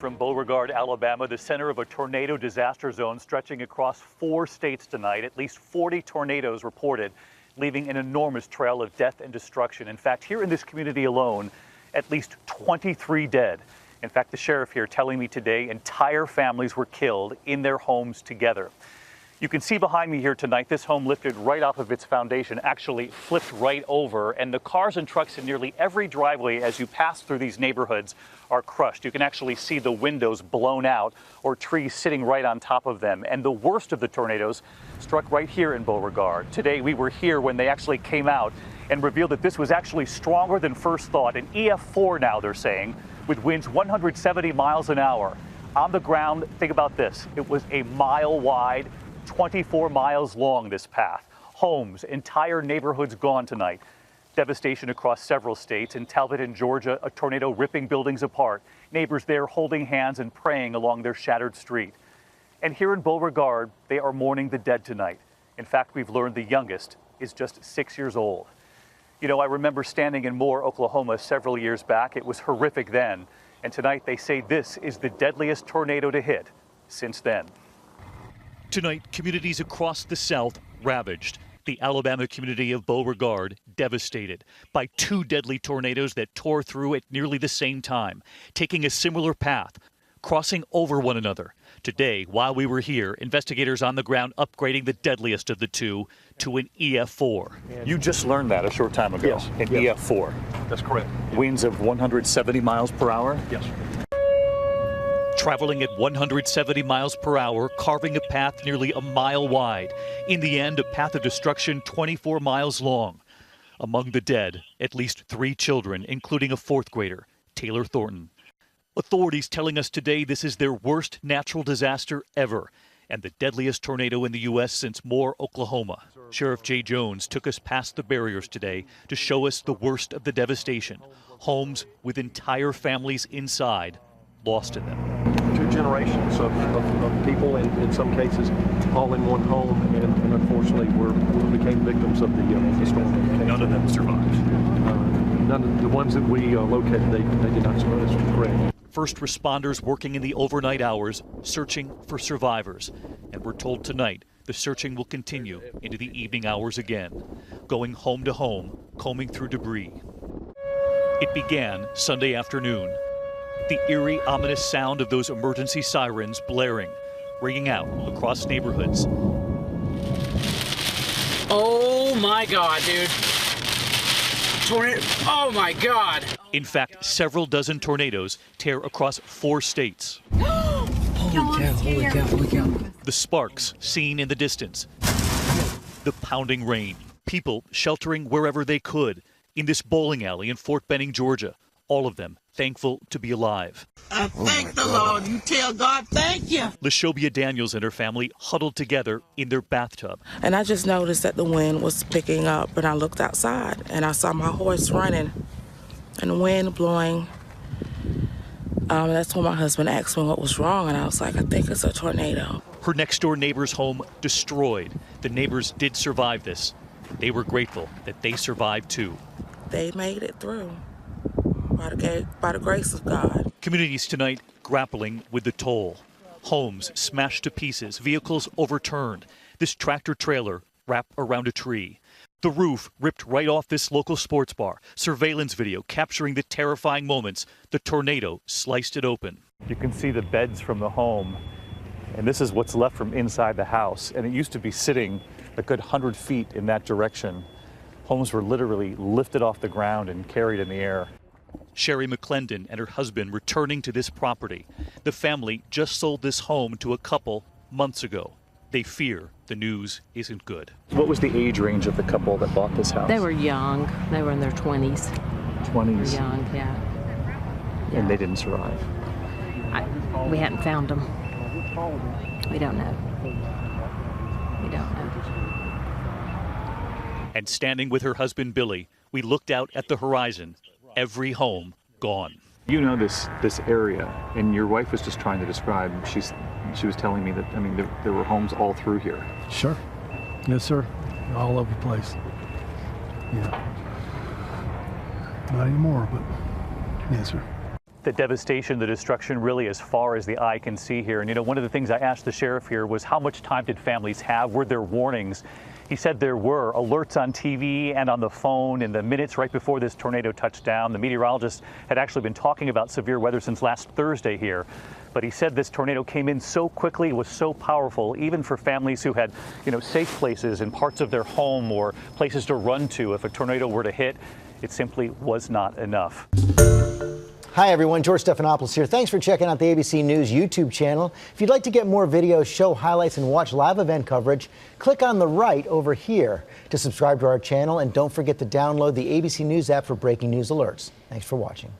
From Beauregard, Alabama, the center of a tornado disaster zone stretching across 4 states tonight. At least 40 tornadoes reported, leaving an enormous trail of death and destruction. In fact, here in this community alone, at least 23 dead. In fact, the sheriff here telling me today entire families were killed in their homes together. You can see behind me here tonight, this home lifted right off of its foundation, actually flipped right over, and the cars and trucks in nearly every driveway as you pass through these neighborhoods are crushed. You can actually see the windows blown out or trees sitting right on top of them. And the worst of the tornadoes struck right here in Beauregard. Today we were here when they actually came out and revealed that this was actually stronger than first thought. An EF4 now, they're saying, with winds 170 miles an hour. On the ground, think about this, it was a mile wide, 24 miles long, this path. Homes, entire neighborhoods gone tonight. Devastation across several states. In Talbot in Georgia, a tornado ripping buildings apart. Neighbors there holding hands and praying along their shattered street. And here in Beauregard, they are mourning the dead tonight. In fact, we've learned the youngest is just 6 years old. You know, I remember standing in Moore, Oklahoma several years back. It was horrific then. And tonight they say this is the deadliest tornado to hit since then. Tonight, communities across the South ravaged. The Alabama community of Beauregard devastated by 2 deadly tornadoes that tore through at nearly the same time, taking a similar path, crossing over one another. Today, while we were here, investigators on the ground upgrading the deadliest of the 2 to an EF4. You just learned that a short time ago. Yes. An EF4. That's correct. Winds of 170 miles per hour? Yes. Traveling at 170 miles per hour, carving a path nearly a mile wide. In the end, a path of destruction 24 miles long. Among the dead, at least 3 children, including a 4th grader, Taylor Thornton. Authorities telling us today this is their worst natural disaster ever and the deadliest tornado in the U.S. since Moore, Oklahoma. Sheriff Jay Jones took us past the barriers today to show us the worst of the devastation. Homes with entire families inside, lost in them. 2 generations of people, in some cases, all in one home, and unfortunately we became victims of the storm. None of them survived. None of the ones that we located, they did not survive. That's correct. First responders working in the overnight hours, searching for survivors. And we're told tonight the searching will continue into the evening hours again, going home to home, combing through debris. It began Sunday afternoon. The eerie, ominous sound of those emergency sirens blaring, ringing out across neighborhoods. Oh my God, dude. Tornado. Oh my God. In fact, several dozen tornadoes tear across 4 states. Holy cow. The sparks seen in the distance. The pounding rain. People sheltering wherever they could. In this bowling alley in Fort Benning, Georgia. All of them thankful to be alive. I thank the Lord. You tell God thank you. Lashobia Daniels and her family huddled together in their bathtub. And I just noticed that the wind was picking up, and I looked outside, and I saw my horse running and the wind blowing. That's when my husband asked me what was wrong, and I was like, I think it's a tornado. Her next-door neighbor's home destroyed. The neighbors did survive this. They were grateful that they survived too. They made it through. By the grace of God. Communities tonight grappling with the toll. Homes smashed to pieces, vehicles overturned. This tractor trailer wrapped around a tree. The roof ripped right off this local sports bar. Surveillance video capturing the terrifying moments the tornado sliced it open. You can see the beds from the home, and this is what's left from inside the house. And it used to be sitting a good 100 feet in that direction. Homes were literally lifted off the ground and carried in the air. Sherry McClendon and her husband returning to this property. The family just sold this home to a couple months ago. They fear the news isn't good. What was the age range of the couple that bought this house? They were young. They were in their 20s. 20s? They were young, yeah. And they didn't survive? We hadn't found them. We don't know. We don't know. And standing with her husband Billy, we looked out at the horizon. Every home gone. You know this area, and your wife was just trying to describe. She was telling me that, I mean, there were homes all through here. Sure. Yes, sir. All over the place. Yeah. Not anymore, but yes, sir. The devastation, the destruction really as far as the eye can see here. And you know, one of the things I asked the sheriff here was how much time did families have? Were there warnings? He said there were alerts on TV and on the phone in the minutes right before this tornado touched down. The meteorologists had actually been talking about severe weather since last Thursday here. But he said this tornado came in so quickly, was so powerful, even for families who had, safe places in parts of their home or places to run to. If a tornado were to hit, it simply was not enough. Hi everyone, George Stephanopoulos here. Thanks for checking out the ABC News YouTube channel. If you'd like to get more videos, show highlights, and watch live event coverage, click on the right over here to subscribe to our channel, and don't forget to download the ABC News app for breaking news alerts. Thanks for watching.